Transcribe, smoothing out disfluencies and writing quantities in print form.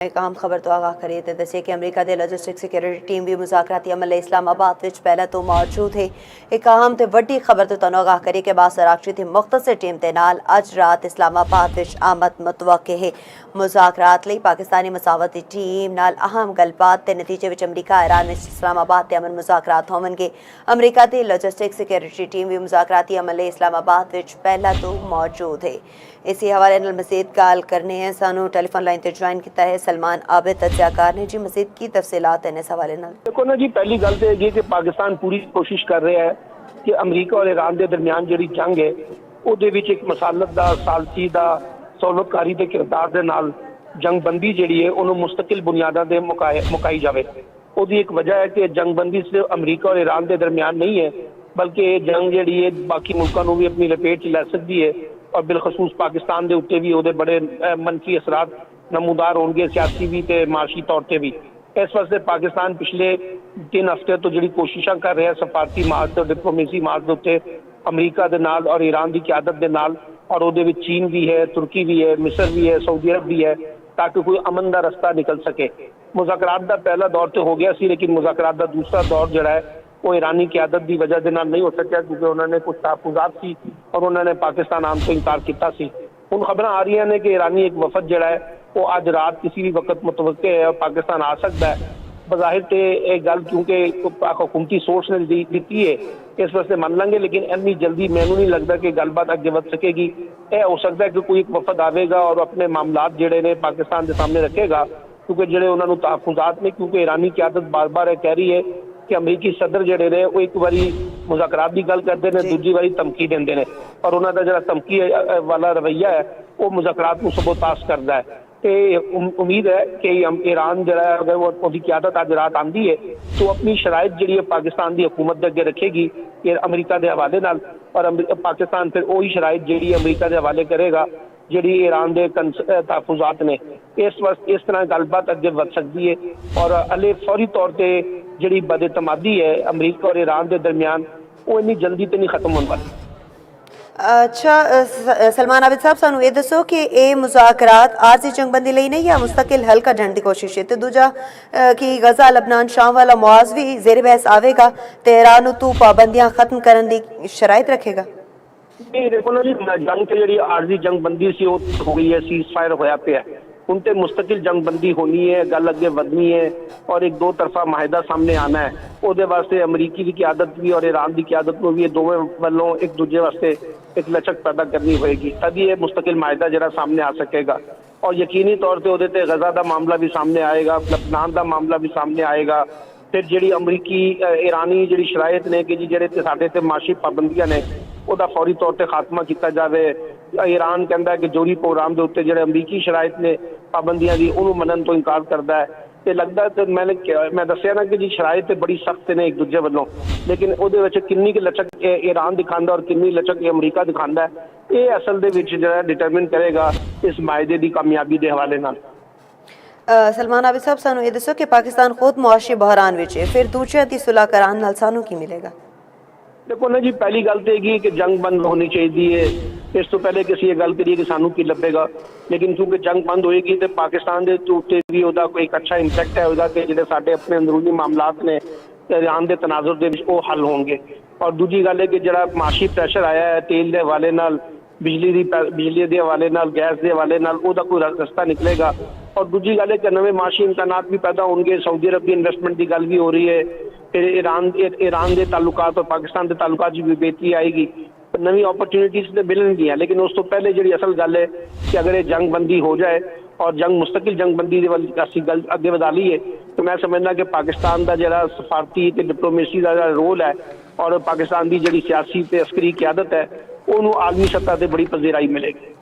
एक अहम खबर तो आगाह करिए तो दसिए कि अमरीका के लॉजिस्टिक सिक्योरिटी टीम भी मुज़ाकराती अमल इस्लामाबाद विच पहले तो मौजूद है। एक अहम तो वड्डी खबर तो तुहानूं आगाह करिए कि बासराक्षी थी मुख्तसर टीम के नाल अज रात इस्लामाबाद विच आमद मुतवक्के है। मुज़ाकरात लई पाकिस्तानी मसावती टीम नाल अहम गलबात के नतीजे विच अमरीका ईरान विच इस्लामाबाद के अमन मुज़ाकरात होवणगे। अमरीका की लॉजिस्टिक सिक्योरिटी टीम भी मुज़ाकराती अमल इस्लामाबाद विच पहला तो मौजूद है। इसी हवाले नाल मज़ीद गल करने हैं सानू टेलीफोन लाइन पर ज्वाइन किया है सलमान आबिद तज्जियाकार ने। जी मज़ीद की तफसीलात हैं इस हवाले नाल? देखो ना जी, पहली गल तो है कि पाकिस्तान पूरी कोशिश कर रहा है कि अमरीका और ईरान के दरमियान जी जंग है वो एक मसालत का सालसी का सहूलतकारी के किरदार के नाल जंगबंदी जी है उन्होंने मुस्तकिल बुनियादा से मुकाई जाए। उसकी एक वजह है कि जंगबंदी सिर्फ अमरीका और ईरान के दरमियान नहीं है बल्कि ये जंग जी है बाकी मुल्कों को भी अपनी लपेट च लै सकती है और बिलखसूस पाकिस्तान के उत्ते भी वो बड़े मनफी असरात नमूदार होंगे सियासी भी तो माशी तौर पर भी। इस वास्ते पाकिस्तान पिछले 3 हफ्ते तो जी कोशिशा कर रहा है सफारती मार्ग तो डिप्लोमेसी मार्ग के उत्ते अमरीका के नाल और ईरान की क्यादत के नाल और वो चीन भी है, तुर्की भी है, मिस्र भी है, सऊदी अरब भी है ताकि कोई अमन का रस्ता निकल सके। मुज़ाकरात का पहला दौर तो हो गया सी लेकिन मुज़ाकरात का दूसरा दौर जड़ा है वो ईरानी क्यादत की वजह से नहीं हो सका क्योंकि उन्होंने कुछ तहफुजात सी और उन्होंने पाकिस्तान आने तो इनकार किया। हुण खबर आ रही ने कि ईरानी एक वफद जड़ा है वो अज रात किसी भी वक्त मुतवक्के है और पाकिस्तान आ सकता है। बज़ाहिर तो एक गल क्योंकि हुकूमती सोर्स ने दी है इस वास्ते मान लेंगे लेकिन इन्नी जल्दी मैनू नहीं लगता कि गलबात अगे बढ़ सकेगी। यह हो सकता है कि कोई एक वफद आएगा और अपने मामलात जोड़े ने पाकिस्तान के सामने रखेगा क्योंकि जोड़े उन्होंने तहफुजात ने क्योंकि ईरानी क्यादत बार बार कह रही है कि अमरीकी सदर जोड़े ने वो एक बारी मुज़ाकरात की गल करते हैं दूजी बारी धमकी देंगे ने और उन्होंने जो धमकी वाला रवैया है वो मुज़ाकरात को सबोताश करता है। तो उम्मीद है कि ईरान जो है अगर वो क्यादत अज रात आती है तो अपनी शराइत जी पाकिस्तान की हुकूमत के अगे रखेगी अमरीका के हवाले नाल और पाकिस्तान फिर वही शराइत जी अमरीका के हवाले करेगा जी ईरान के तहफुजात ने। इस तरह गलबात अगे बढ़ सकती है और हले फौरी तौर पर जी बदएतमादी है अमरीका और ईरान के दरमियान वो इन्नी जल्दी तो नहीं खत्म होने वाली। अच्छा सलमान आबिद साहब सानू ये दसो कि ये मुज़ाकरात आरजी जंगबंदी लई नहीं या मुस्तकिल हल करने की कोशिश है? तो दूजा कि गजा लबनान शाम वाला मुआज भी जेर बहस आवेगा तो ईरान तू पाबंदियां खत्म करने की शराइत रखेगा? देखो ना जी, जंग तो जी आरजी जंगबंदी सी हो गई है, सीज फायर होया पे उन ते मुस्तकिल जंगबंदी होनी है, गल अगे बढ़नी है और एक दो तरफा माहिदा सामने आना है। वो वास्ते अमरीकी की क्यादत भी और ईरान की क्यादत को भी दोवें वालों एक दूजे वास्ते एक लचक पैदा करनी होगी तभी ये मुस्तकिल माहिदा जरा सामने आ सकेगा और यकीनी तौर पर वो गजा का मामला भी सामने आएगा, लबनान का मामला भी सामने आएगा। फिर जी अमरीकी ईरानी जी शराइत ने कि जी जे साढ़े माशी पाबंदियां ने वह फौरी तौर पर खात्मा किया जाए। ईरान कहता है कि जोरी प्रोग्राम के उत्ते जो अमरीकी शराइत ने पाबंदियां की उन्होंने मनन तो इनकार करता है। तो लगता है तो मैं दसिया ना कि जी शराइत बड़ी सख्त ने एक दूजे वालों लेकिन वो किन्नी की लचक ईरान दिखाता और किन्नी लचक अमरीका दिखाता है ये असल जो डिटरमिन करेगा इस मायदे की कामयाबी के हवाले नाल। सलमान आबिद साहब सानू ये दसो कि पाकिस्तान खुद मुआशी बहरान विच है फिर दूसरे की सुलह करान नाल सानू की मिलेगा? देखो ना जी, पहली गल तो यही कि जंग बंद होनी चाहिए। इस तो पहले किसी ये गल करिए कि सानू की लभेगा लेकिन क्योंकि जंग बंद होएगी तो पाकिस्तान के उत्ते भी वह कोई एक अच्छा इंपैक्ट है वह कि जो साढ़े अपने अंदरूनी मामलात ने ईरान के तनाजुर के हल होंगे। और दूजी गल है कि जो माशी प्रैशर आया है तेल के हवाले नाल बिजली के हवाले नाल गैस के हवाले नाल वह कोई रस्ता निकलेगा। और दूजी गल है कि नवे माशी इम्कानात भी पैदा होंगे, सऊदी अरब की इन्वेस्टमेंट की गल भी हो रही है, फिर ईरान के ताल्लुकात और पाकिस्तान के ताल्लुकात की भी बेहतरी आएगी, नवी अपॉर्चुनिटीज तो मिलनगियां। लेकिन उस तो पहले जी असल गल है कि अगर ये जंगबंदी हो जाए और जंग मुस्तकिल जंगबंदी असी गल अगे वधा ली है तो मैं समझना कि पाकिस्तान का जो सफारती ते डिप्लोमेसी का रोल है और पाकिस्तान की जी सियासी ते अस्करी क्यादत है उन्होंने आलमी सतह पर बड़ी पजेराई मिलेगी।